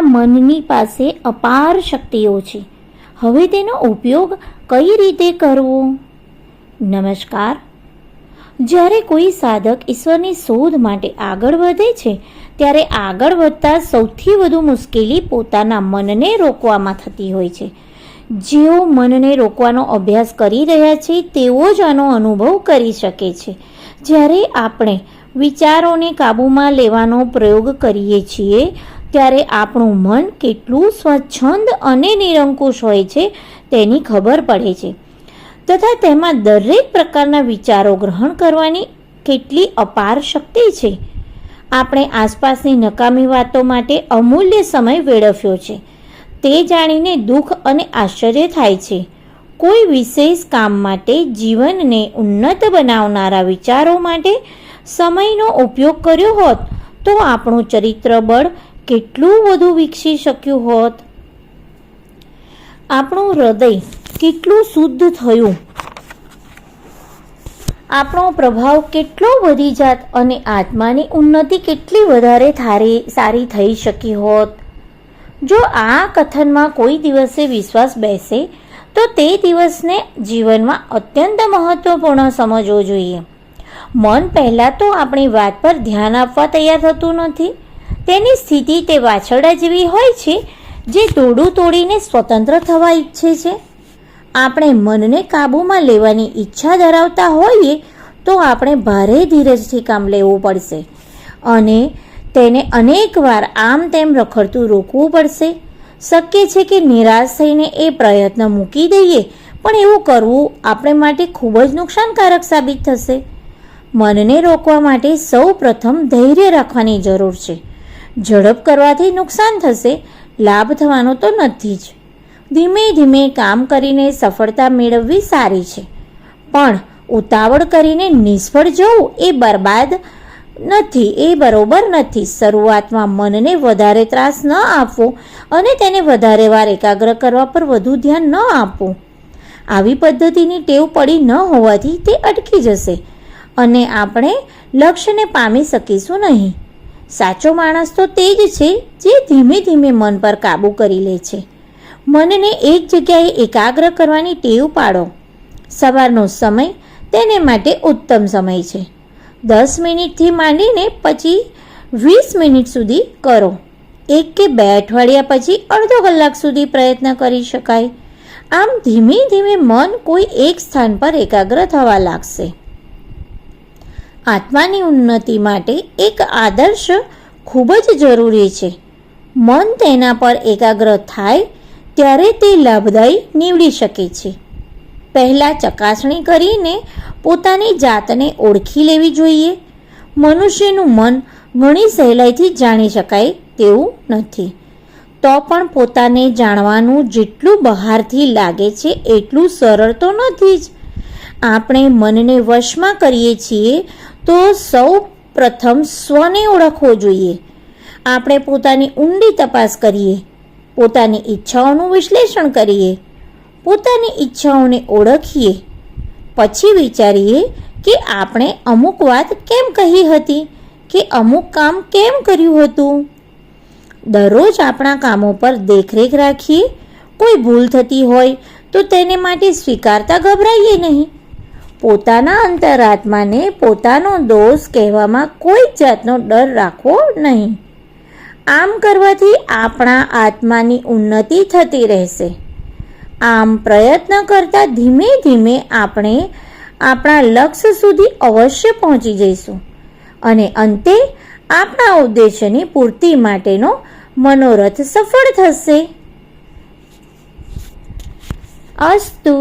મનની પાસે અપાર શક્તિઓ છે. હવે તેનો ઉપયોગ કઈ રીતે કરવો? નમસ્કાર. જ્યારે કોઈ સાધક ઈશ્વરની શોધ માટે આગળ વધે છે ત્યારે આગળ વધતા સૌથી વધુ મુશ્કેલી પોતાના મનને રોકવામાં થતી હોય છે. જેઓ મનને રોકવાનો અભ્યાસ કરી રહ્યા છે તેઓ જ આનો અનુભવ કરી શકે છે. જ્યારે આપણે વિચારોને કાબૂમાં લેવાનો પ્રયોગ કરીએ છીએ ત્યારે આપણું મન કેટલું સ્વચ્છંદ અને નિરંકુશ હોય છે તેની ખબર પડે છે તથા તેમાં દરેક પ્રકારના વિચારો ગ્રહણ કરવાની કેટલી અપાર શક્તિ છે. આપણે આસપાસની નકામી વાતો માટે અમૂલ્ય સમય વેડફ્યો છે તે જાણીને દુઃખ અને આશ્ચર્ય થાય છે. કોઈ વિશેષ કામ માટે જીવનને ઉન્નત બનાવનારા વિચારો માટે સમયનો ઉપયોગ કર્યો હોત તો આપણું ચરિત્ર બળ કેટલું વધુ વિકસી શક્યું હોત. આપણું હૃદય કેટલું શુદ્ધ થયું, આપણો પ્રભાવ કેટલો વધી જાત અને આત્માની ઉન્નતિ કેટલી વધારે સારી થઈ શકી હોત. જો આ કથનમાં કોઈ દિવસે વિશ્વાસ બેસે તો તે દિવસને જીવનમાં અત્યંત મહત્વપૂર્ણ સમજવો જોઈએ. મન પહેલાં તો આપણી વાત પર ધ્યાન આપવા તૈયાર થતું નથી. તેની સ્થિતિ તે વાછરડા જેવી હોય છે જે દોરડું તોડીને સ્વતંત્ર થવા ઈચ્છે છે. આપણે મનને કાબૂમાં લેવાની ઈચ્છા ધરાવતા હોઈએ તો આપણે ભારે ધીરજથી કામ લેવું પડશે અને તેને અનેકવાર આમ તેમ રખડતું રોકવું પડશે. શક્ય છે કે નિરાશ થઈને એ પ્રયત્ન મૂકી દઈએ, પણ એવું કરવું આપણે માટે ખૂબ જ નુકસાનકારક સાબિત થશે. મનને રોકવા માટે સૌ પ્રથમ ધૈર્ય રાખવાની જરૂર છે. ઝડપ કરવાથી નુકસાન થશે, લાભ થવાનો તો નથી જ. ધીમે ધીમે કામ કરીને સફળતા મેળવવી સારી છે, પણ ઉતાવળ કરીને નિષ્ફળ જવું એ બરોબર નથી. શરૂઆતમાં મનને વધારે ત્રાસ ન આપવો અને તેને વધારે વાર એકાગ્ર કરવા પર વધુ ધ્યાન ન આપવું. આવી પદ્ધતિની ટેવ પડી ન હોવાથી તે અટકી જશે અને આપણે લક્ષ્યને પામી શકીશું નહીં. સાચો માણસ તો તે જ છે જે ધીમે ધીમે મન પર કાબૂ કરી લે છે. મનને એક જગ્યાએ એકાગ્ર કરવાની ટેવ પાડો. સવારનો સમય તેને માટે ઉત્તમ સમય છે. 10 મિનિટથી માંડીને પછી 20 મિનિટ સુધી કરો. 1 કે 2 અઠવાડિયા પછી અડધો કલાક સુધી પ્રયત્ન કરી શકાય. આમ ધીમે ધીમે મન કોઈ એક સ્થાન પર એકાગ્ર થવા લાગશે. આત્માની ઉન્નતિ માટે એક આદર્શ ખૂબ જ જરૂરી છે. મન તેના પર એકાગ્ર થાય ત્યારે તે લાભદાયી નીવડી શકે છે. પહેલાં ચકાસણી કરીને પોતાની જાતને ઓળખી લેવી જોઈએ. મનુષ્યનું મન ઘણી સહેલાઈથી જાણી શકાય તેવું નથી. તો પણ પોતાને જાણવાનું જેટલું બહારથી લાગે છે એટલું સરળ તો નથી જ. આપણે મનને વશમાં કરીએ છીએ તો સૌ પ્રથમ સ્વને ઓળખવો જોઈએ. આપણે પોતાની ઊંડી તપાસ કરીએ, પોતાની ઈચ્છાઓનું વિશ્લેષણ કરીએ, પોતાની ઈચ્છાઓને ઓળખીએ, પછી વિચારીએ કે આપણે અમુક વાત કેમ કહી હતી કે અમુક કામ કેમ કર્યું હતું. દરરોજ આપણા કામો પર દેખરેખ રાખીએ. કોઈ ભૂલ થતી હોય તો તેને માટે સ્વીકારતા ગભરાઈએ નહીં. પોતાના અંતરાત્માને પોતાનો દોષ કહેવામાં કોઈ જાતનો ડર રાખવો નહીં. આમ કરવાથી આપણા આત્માની ઉન્નતિ થતી રહેશે. આમ પ્રયત્ન કરતાં ધીમે ધીમે આપણે આપણા લક્ષ્ય સુધી અવશ્ય પહોંચી જઈશું અને અંતે આપણા ઉદ્દેશ્યની પૂર્તિ માટેનો મનોરથ સફળ થશે. અસ્તુ.